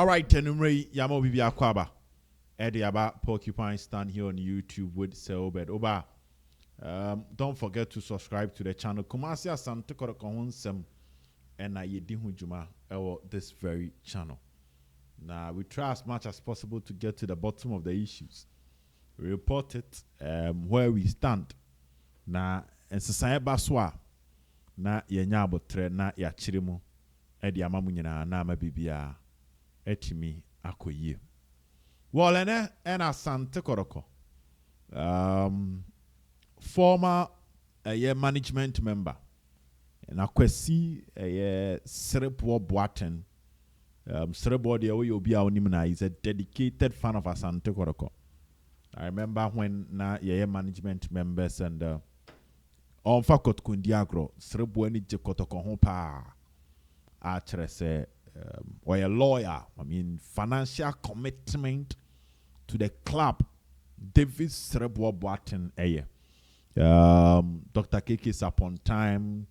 All right, Tenumre Yamo Bibi Akwaba. Eddie Aba Porcupine stand here on YouTube with Selbed Oba. Don't forget to subscribe to the channel. Kumasi Asante Kotoko Honsem and Yedihu Juma this very channel. Now we try as much as possible to get to the bottom of the issues. We report it where we stand. Na ensesanye baswa na yenya abotre na yachirimu edi amamu nyina na amabibia etimi akoyie. Wolene In-Asante Kotoko. Former management member. Na kwesi Serebo Boaten. Serebo de obi a onim na is a dedicated fan of Asante Kotoko. I remember when na management members and on fa Kotoko Ndiagro Serebo ni je Kotoko ho pa a chere se or a lawyer, I mean financial commitment to the club. David Serebo Boaten Dr. Keke is upon time,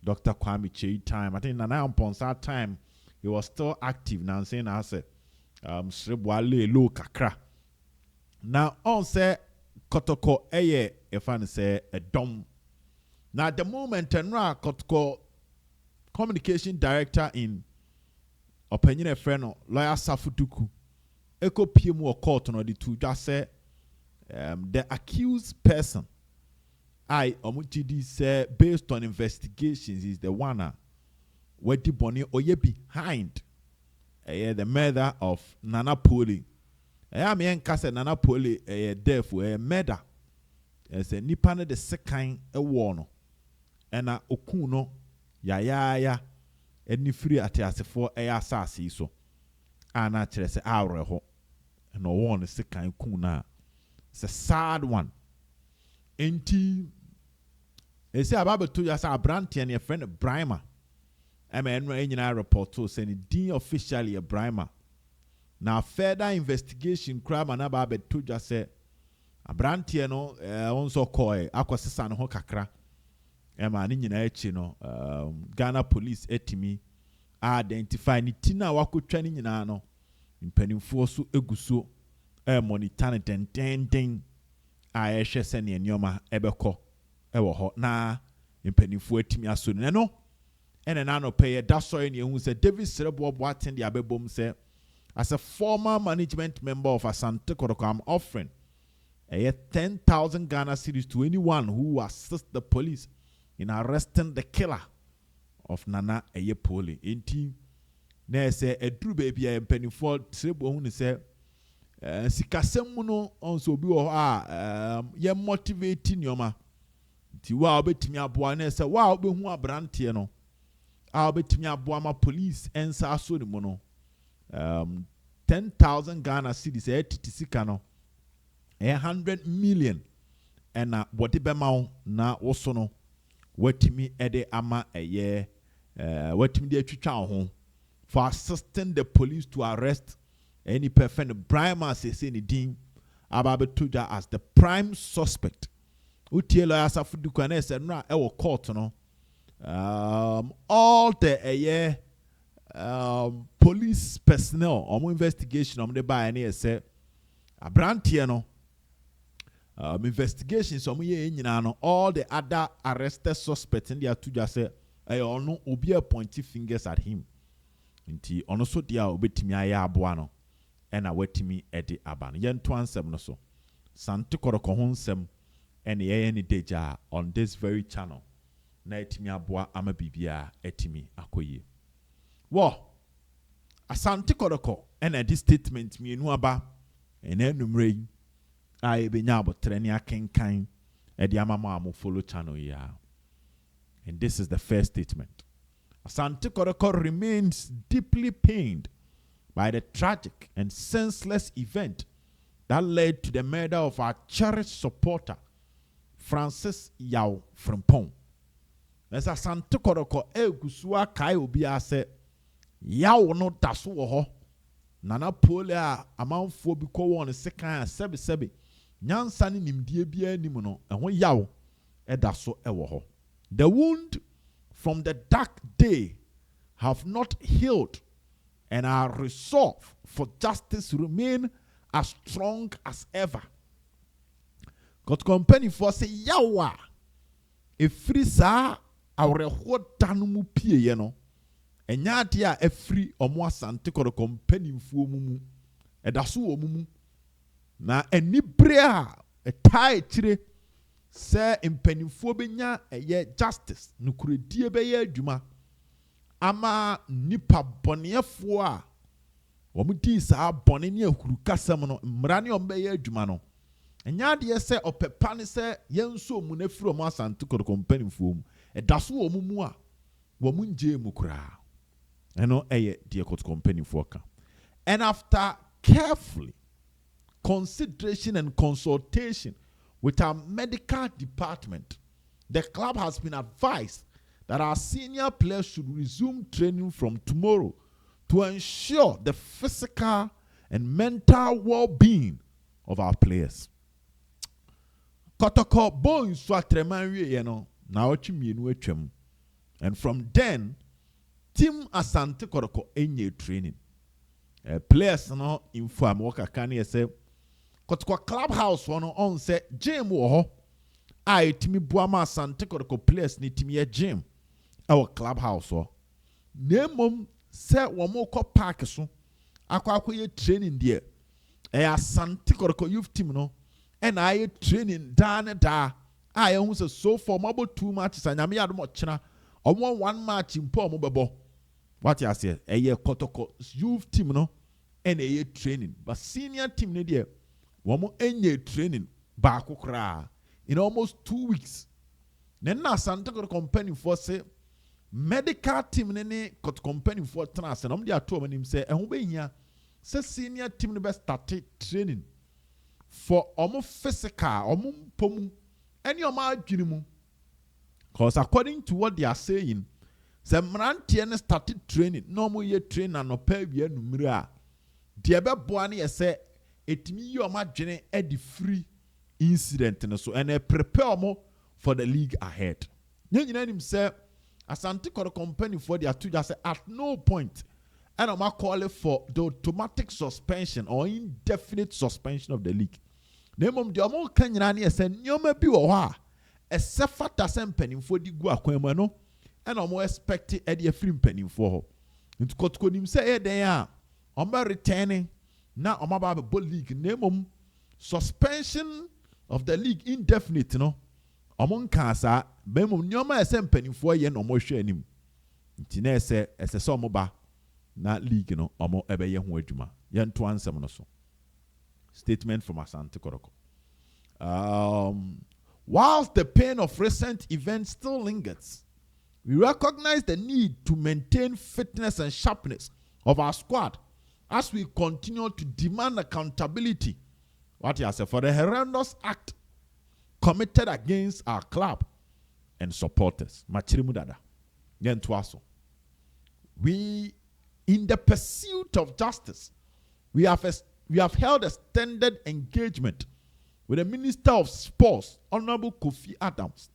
Dr. Kwame Chei time. I think now upon that time he was still active. Now saying I said Serebo le low kakra. Now on say Kotoko if I say a dom. Now at the moment Kotoko communication director in opinion a friend lawyer Safutuku Eko PM or court on the two just say the accused person Omutidi say based on investigations is the one where the bonnie oye behind the murder of Nana Poli. I mean Kase Nana Poli death for murder. As a nipane the second a warno. And okuno ya any free at as for a assassin so. And actually say our ho. And no one is second kuna. It's a sad one. Enti they say about 2 years a branty and your friend Brimer. I mean in report to saying D officially a Brimer. Now further investigation crime and about 2 years say a branty no also koi akwasisan ho kakra. Ema ni nyina echi no Ghana police etimi identify ni tina wakotwa ni nyina no mpanimfo so eguso monitor den a ehwe se ne nyoma ebekọ ewo ho na mpanimfo etimi aso ne no ene na no pay da soy ne ehun se David Serebo Boaten de abebom se as a former management member of Asante Kotoko I'm offering 10,000 Ghana cedis to anyone who assists the police in arresting the killer of Nana Poli. Inti na say edru baby a mpanimfo Serebo hu ne se sikasem no onso bi wo ye motivate nyoma ti wa obetimi aboa na se wa obehu abrante no a obetimi aboa ma police ensa aso ni mo no 10,000 Ghana cedis sika no 100 million and what the bema na woso no watimi ede ama watimi de atwitwa ho for assisting the police to arrest any person Brimer say ni din ababetuja as the prime suspect. Utielo asafudu kwane se no e court no all the police personnel omo investigation the by na say abrantie no investigations omo ye nyina no all the other arrested suspects in their tuja say ono obi pointing fingers at him nti ono so dia obetimi aya aboa no ena watimi ede aba no yento ansem no so Asante Kotoko ho nsem ene ye ni deja on this very channel na etimi aboa ama bibia etimi akoye wo Asante Kotoko ena this statement mienu aba ena enumre ai benya abotre ne akenkan ede amama amu follow channel ya. And this is the first statement. Asante Kotoko remains deeply pained by the tragic and senseless event that led to the murder of our cherished supporter, Francis Yao Frimpong. As Asante Kotoko egusua kai obi ase Yao no daso wo ho Nana Poli a amanfo bi ko won sekan sebe nyansa ne nimdie bia nim no ehon Yao edaso ewo ho. The wound from the dark day have not healed and our resolve for justice remain as strong as ever. Kotoko mpanimfoɔ sɛ yawa efiri saa awerɛhoɔ da no mu pie no ɛnyɛ adeɛ a efiri ɔmo Asante Kotoko mpanimfoɔ mu ɛda so wɔ mu na anibere a ɛtaa akyire sɛ mpanimfoɔ bɛnya ɛyɛ justice nokoredie bɛyɛ adwuma ama nipa bɔneɛfoɔ a wɔn di saa bɔne ne ahuru kasɛm no mmara ne wɔn bɛyɛ adwuma no ɛnyɛ adeɛ sɛ ɔpɛpa ne sɛ yɛn nso mu na firi wɔn Asante Kotoko mpanimfoɔ mu ɛda so wɔ mu a wɔn ngye mu koraa ɛno ɛyɛ deɛ Kotoko mpanimfoɔ ka. And after carefully consideration and consultation with our medical department, the club has been advised that our senior players should resume training from tomorrow to ensure the physical and mental well-being of our players. Kotoko boy so atremanwie ye no na ochi mienu atwam. And from then, team Asante Kotoko enye training. Players no inform waka kan ye say Kotoko clubhouse one on say gym wo ho a etimi boa ma Asante Kotoko players ni timi ye gym our clubhouse ho. Nemom say wo mo kɔ park so akɔ training there. Asante Kotoko youth team no and I training down da I almost so for mobile 2 matches and yami admo china or 1 match in poor mobile. What you say Kotoko youth team no and a training but senior team ne there one more training back in almost 2 weeks. Then na Asante Kotoko company for say medical team ne Kotoko company for trans and they are told him say and who be here say senior team ne best started training for almost physical, almost pomu, any of my dream. Because according to what they are saying, some Mrantian started training, no more year train and no pay year numera. Diabe Boani say, it me your margin at the free incident and so and prepare more for the league ahead. You know him say, Asante Kotoko company for their two just at no point. And I'm calling for the automatic suspension or indefinite suspension of the league. Nemom the among Kenyani as a nyoma bi wo ha except fata sem penimfo di gu akwan no and I'm expecting e de free penimfo ho. Nti Kotoko nim say e den a omo returning na omo ba be league nemom suspension of the league indefinite no omo nka sa bemom nyoma esem penimfo ye no omo hwe anim. Nti na ese so omo ba na league no omo ebeye ho adwuma ye nto ansem no so. Statement from Asante Kotoko. Whilst the pain of recent events still lingers, we recognize the need to maintain fitness and sharpness of our squad as we continue to demand accountability for the horrendous act committed against our club and supporters. We, in the pursuit of justice, we have held a extended engagement with the Minister of Sports, Honorable Kofi Adams,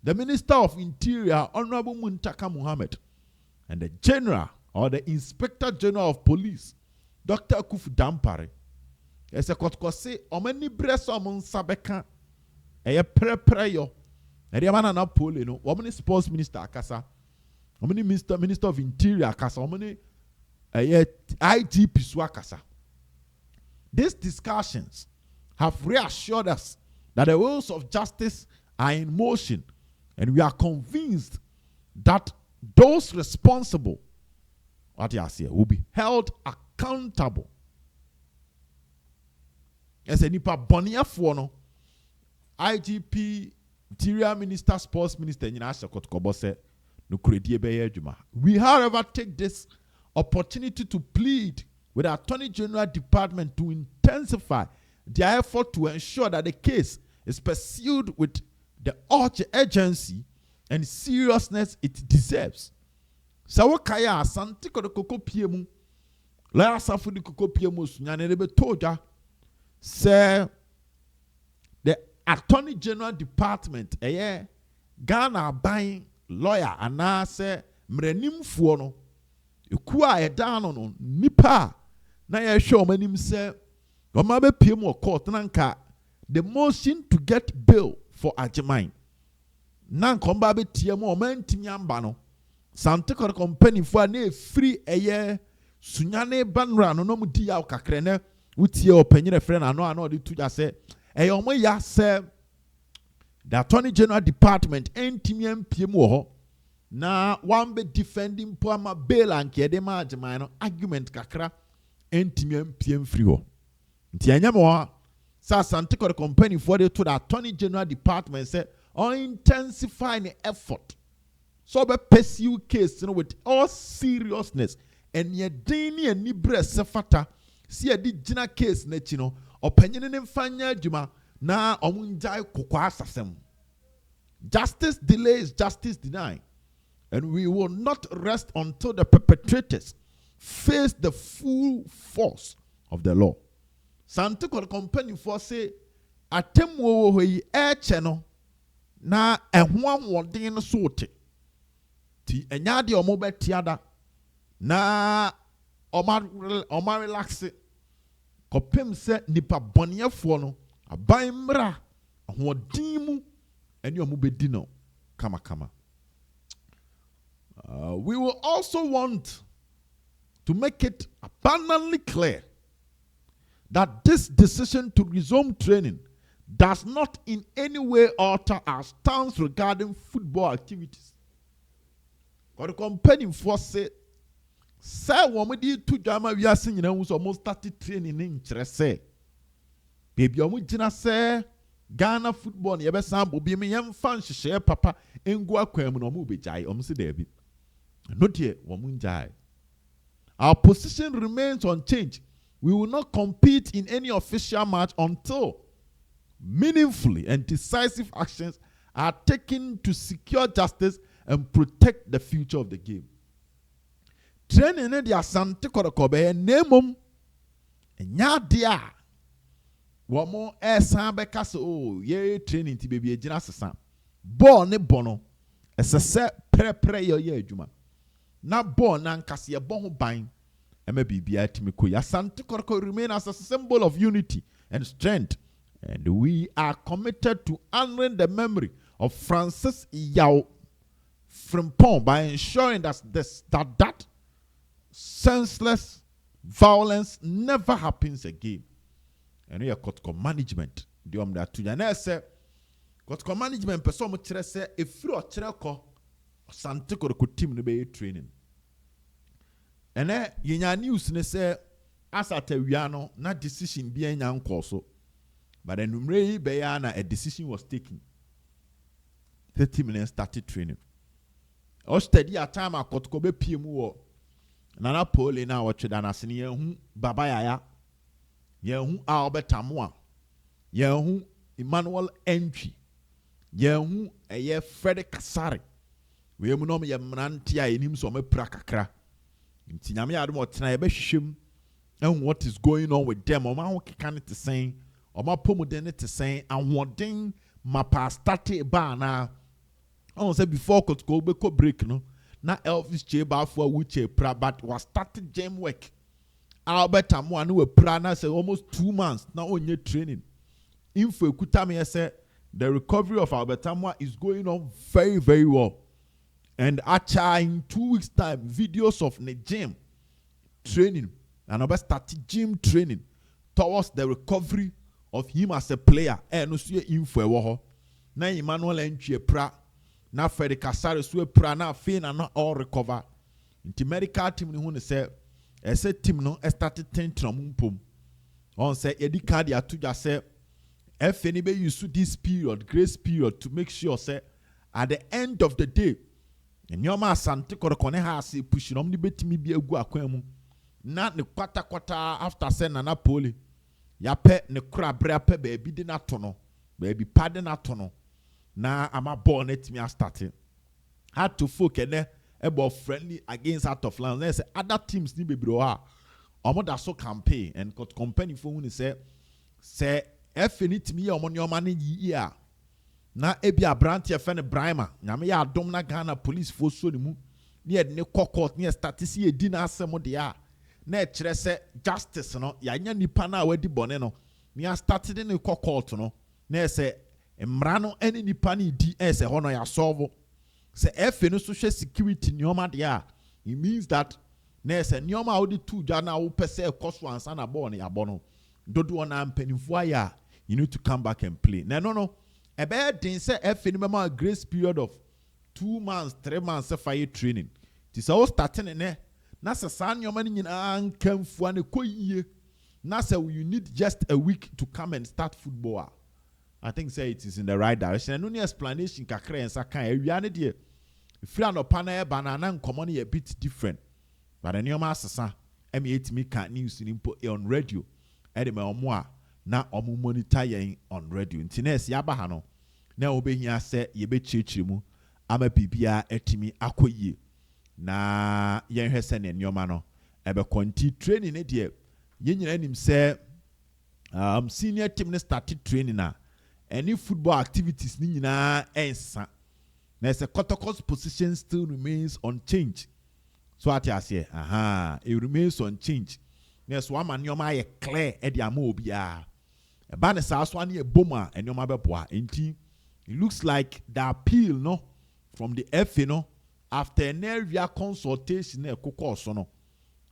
the Minister of Interior, Honorable Muntaka Muhammad, and the General or the Inspector General of Police, Dr. Akufu Dampare. As a Kotoko say, omeni breso amon sabeka, eye preyo, and the man na pole no, omeni Sports Minister akasa, omeni Minister of Interior akasa, omeni IGP swakasa. These discussions have reassured us that the wheels of justice are in motion, and we are convinced that those responsible will be held accountable. As a nipa bonia no, IGP, Interior Minister, Sports Minister, we, however, take this opportunity to plead with the Attorney General Department to intensify their effort to ensure that the case is pursued with the urgency and seriousness it deserves. Sawakaya Asante Kotoko piemu, la safu di koko piemu sunyane rebe toja, say the Attorney General Department, Ghana buying lawyer, and say mrenim fuono. Ekua eda no nipa na ye hwe omanim se oma be piem o court nanka the motion to get bail for Ajiman. Nan komba be tiam o mantimi amba no. Asante Kotoko company fo na free eye sunyane banra no mu di ya kakre ne wutie opanyere frɛ na ano de tuja se eye omo ya se the Attorney General Department entimi ampiem wo ho na one be defending poama bail and kede ma Ajiman no argument kakra entimi ampiem free ho. Nti anya mo sa Asante Kotoko company for the to the Attorney General Department say or intensify the effort so be pursue case with all seriousness and ye dini and nibre sefata si di jina case na chino opanyene ne mfanya adwuma na omunjai kokwa asasem. Justice delays, justice denied, and we will not rest until the perpetrators face the full force of the law. Asante Kotoko company for say atem wo yi cheno na ehwan wodin no so te ti enya de omo betiada na oma relax kopem se nipa boniefo no aban mra hodin mu eni omo bedi no kama. We will also want to make it abundantly clear that this decision to resume training does not in any way alter our stance regarding football activities. Or the company for say woman did two drama we are singing and was almost started training in say. Baby, I'm say Ghana football, you best sample be me young fan share papa and go aquam no move jai say David. Not yet, woman jai. Our position remains unchanged. We will not compete in any official match until meaningfully and decisive actions are taken to secure justice and protect the future of the game. Training in the Asante Kotoko be nemum nya dia wo mo esan be ka so ye training ti baby ejina sesa ball ne bono esese prepare ye adwuma na ball na nkase ye bo ho ban ema bibia timi ko ya Asante Kotoko remain as a symbol of unity and strength. And we are committed to honoring the memory of Francis Yao Frimpong by ensuring that that senseless violence never happens again. And we are Kotoko management. The that to Jana say Kotoko management person mo kire say efiri o kire ko Asante Kotoko team no be training. And yenya news ne say as at no na decision bi enya nko so. But then a decision was taken. 30 minutes started training. O steady at time a Kotoko be PMU. Nana Pole na watch dan asini yehu Baba Yaya. Yehu Albert Amwa. Yehu Emmanuel Entry. Yehu eye Frederick Kasari. We mu no ye mnantia enim so me prakakra. Nti nyame ade mo tena ye be hwehwem and what is going on with them. Oma ho keka ne te sen. Oma pomuden te sen anwoden mapa start ba na on say before Kotoko be ko break no na Elvis Cheba for which pra but was started gym work. Albert Amwa no we pra na say almost 2 months na onye training. Info ekuta me say the recovery of Albert Amwa is going on very, very well. And actually in 2 weeks time videos of the gym training and about started gym training towards the recovery of him as a player. No see info wo na Emmanuel Entry pra na Frederick Kasari so pra na fe na not all recover. Inti medical team ni hu ne say ese team no started tentram mpom. On say edi card ya to just say if anybody use this period, grace period to make sure say at the end of the day and your ma Asante Kotoko ne ha se push no mni betimi bi agu akwan mu na ne kwata after say na poli ya pe ne kura bra pe baby de na to no baby pade na to no na ama ball net me start had to focus ne about friendly against out of line. Let's say other teams ni bebre ha omo da so campaign and got company for who say if anything me omo nyoma ne yi a na ebi abrante e fe ne Brima nyame ya adom na Ghana police force so ni mu near ne court near statisi a dinner asemo dia na kyerɛ sɛ justice no yanya nipa na wadi bɔne no near started in the court no na sɛ mmara no ɛne nipa ne di ɛsɛ hɔ no ya solve sɛ efe no so hwɛ security nneɔma deɛ it means that na sɛ nneɔma a wode to dwa na wopɛ sɛ ɛkɔ so ansa na bɔɔ no yabɔ no dodoɔ na mpanimfoɔ ayɛ a you need to come back and play na no ɛbɛyɛ den sɛ efe no bɛma a grace period of 2 months 3 months sɛ fire training ti sɛ wo start ne na sɛ saa nneɔma no nyinaa nkamfua ne kɔ yie na sɛ you need just a week to come and start football I think say it is in the right direction and no explanation kakra ensa kan awia ne de free anopa na eba na nkɔmɔ no a bit different but nneɔma asesa etimi kan news ni on radio ɛde ma ɔmo a na ɔmo monitor yɛn on radio nti na esi aba ha no na obehia sɛ yɛbɛkyerɛkyerɛ mu ama bibia etimi akɔyie na yɛn hwɛ sɛ ne nneɔma no ɛbɛkɔnti training ne de yɛn nyina nim sɛ senior team ne started training na any football activities ni nyina ensa na say Kotoko's position still remains unchanged so ati ase it remains unchanged na so ama nneoma ye clear e de ama obia e ba ne sa so ane e boma nneoma beboa enti it looks like the appeal no from the FA no after an area consultation na ekokɔ so no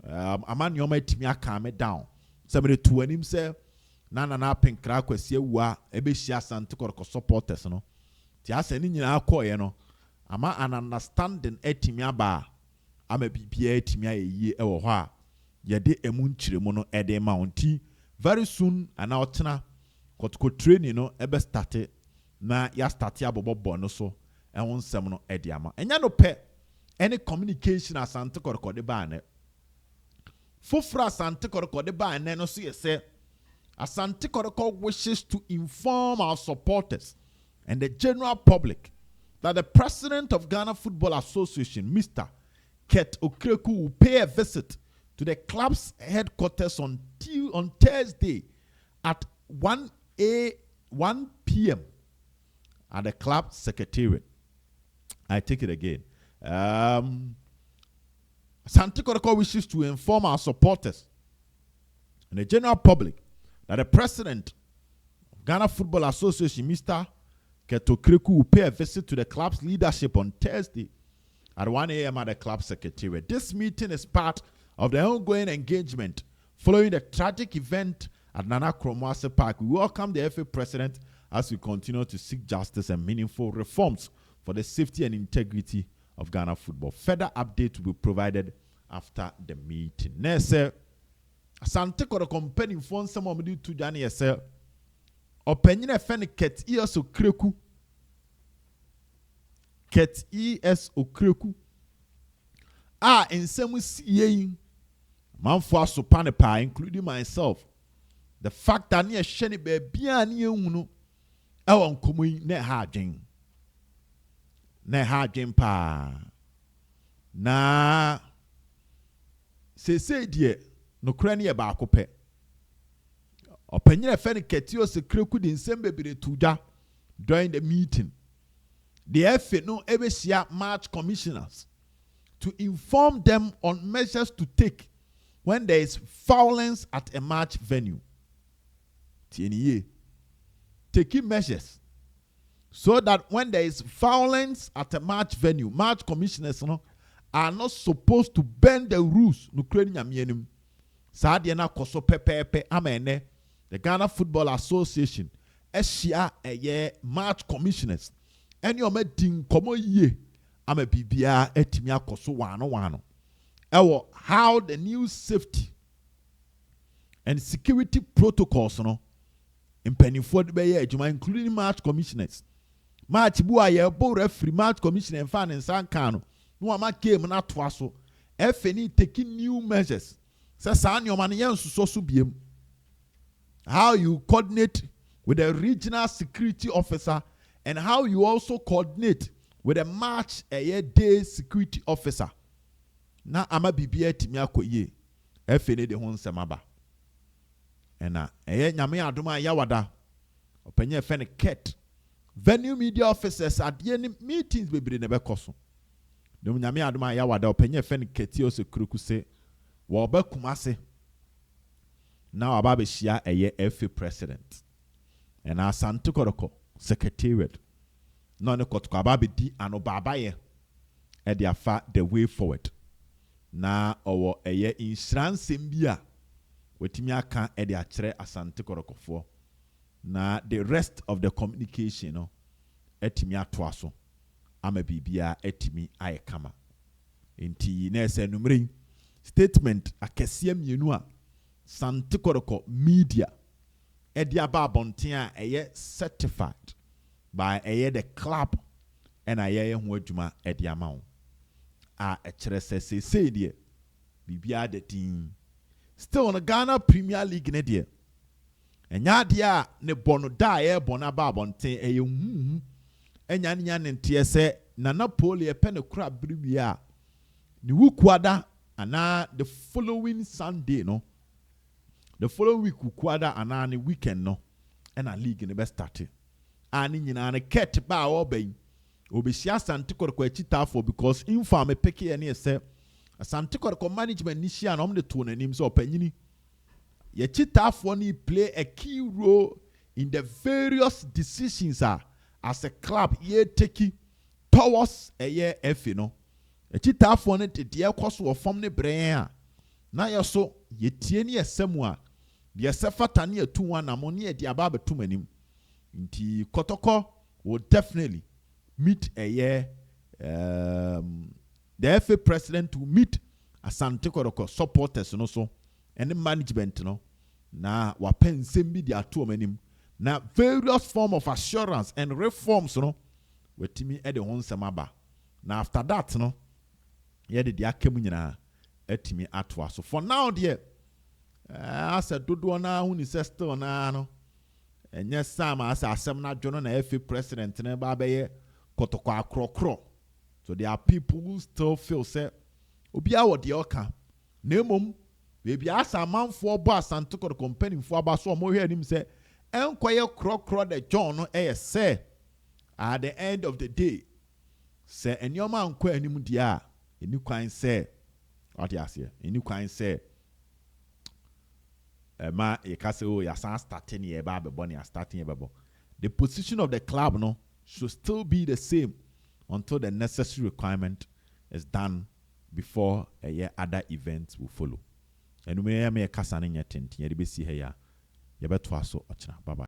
ama nneoma timi aka me down somebody to anim say na penkra kwasi awua ebehia Asante Kotoko supporters no ti asa ni nyina akɔye no ama an understanding etimi aba ama bibia etimi ayeye ɛwɔ hɔ a yɛde emu nkyiremu no ɛde ma onti very soon ana ɔtena Kotoko training no ebe start na ya start abobɔ no so ɛho nsɛm no ɛde ama enya no pɛ any communication Asante Kotoko de ba ne fofra Asante Kotoko de ba ne no so yɛ Asante Kotoko wishes to inform our supporters and the general public that the president of Ghana Football Association, Mr. Okraku, will pay a visit to the club's headquarters on Thursday at 1 p.m. at the club secretariat. I take it again. Asante Kotoko wishes to inform our supporters and the general public that the president of Ghana Football Association, Mr. Okraku, will pay a visit to the club's leadership on Thursday at 1 a.m. at the club secretariat. This meeting is part of the ongoing engagement following the tragic event at Nana Kromwase Park. We welcome the FA president as we continue to seek justice and meaningful reforms for the safety and integrity of Ghana football. Further update will be provided after the meeting. Next, Asante Kotoko company phone some of to Johnny yourself. Opinion a fan ket ES Okraku. Ket ES Okraku. In some seeing man for sopanepa, including myself. The fact that near Shenny baby and you know, coming ne harding. Ne harding pa. Na say dear. No crania baako pɛ ɔpanyin a fɛn kɛtio se kreku di nsɛm bebere tuja during the meeting the FA no ebehyia match commissioners to inform them on measures to take when there is violence at a match venue. TNE taking measures so that when there is violence at a match venue, match commissioners are not supposed to bend the rules. No crania Sadiana koso pepepe amene the Ghana Football Association Asia eye match commissioners any omedin komo ye ame bibia etimia koso wano ewo how the new safety and security protocols no impenifo de beye adwuma including match commissioners match bu aye bo referee match commissioner en fan nsan kan no ama game na to aso FNE taking new measures. How you coordinate with the regional security officer and how you also coordinate with a match a day security officer. Na ama bibia timi akoye FNE de ho nsɛmaba. Ena nyame adoma yawada openye FNE ket venue media officers at the meetings bebre ne bekoso. no nyame adoma ya wada openye fe ne ketio se Okraku se wo ba kumase na waba be shia eye FA president and Asante Kotoko secretariat no ne Kotoko aba be di ano baba ye e dia fa the way forward na owo eye insurance mbia wetimi aka e dia kire Asante Kotoko fo na the rest of the communication no etimi atoa so ama bibia etimi aye kama enti na ese numere statement akese mienu a Asante Kotoko media edi aba abonten a eye certified by eye the club and aye ho adwuma edi ama a ekere se de bibia de tin still on Ghana Premier League ne de enya de a ne bono da aye bona ba abonten eye huhu enya ne ntie se nana pole epe ne kura bribia ni wukwada ana the following Sunday no the following week wukwada ana ne weekend no and a league ne be start ani nyina ne ket ba oben obehia Asante Kotoko achitafo because infam peke ye ne se Asante Kotoko management ni hia na om de to nanim so opanyini ye chitafo ni play a key role in the various decisions as a club ye take towards a year FA no a chitafo ne de ekoso ofom ne bren a na ye so ye tie ne esemu a de sefata ne atu na mo ne de aba betum anim nti Kotoko will definitely meet a year the FA president will meet Asante Kotoko supporters no so and the management no na wapen sembi de atu anim na various form of assurance and reforms no wetimi e de hon semaba na after that no ye de akemu nyina etimi atwa so for now there as a dodo na hu ni still na no enye sam as asem na dwono na FA president na ba be Kotoko akrokro so there are people who still feel say obi awo de oka na emom baby asa manfo bo Asante Kotoko company fo aba so mo hwe anim say enkoye krokro de John no say at the end of the day say enyoma anko anim dia eni kwan say what you say eni kwan say ma yekase o ya san starting ye ba be boni starting ye bebo the position of the club no should still be the same until the necessary requirement is done before a year other events will follow. And we may kasa ne nyetenti ye de besi he ya ye beto aso ochina bye bye.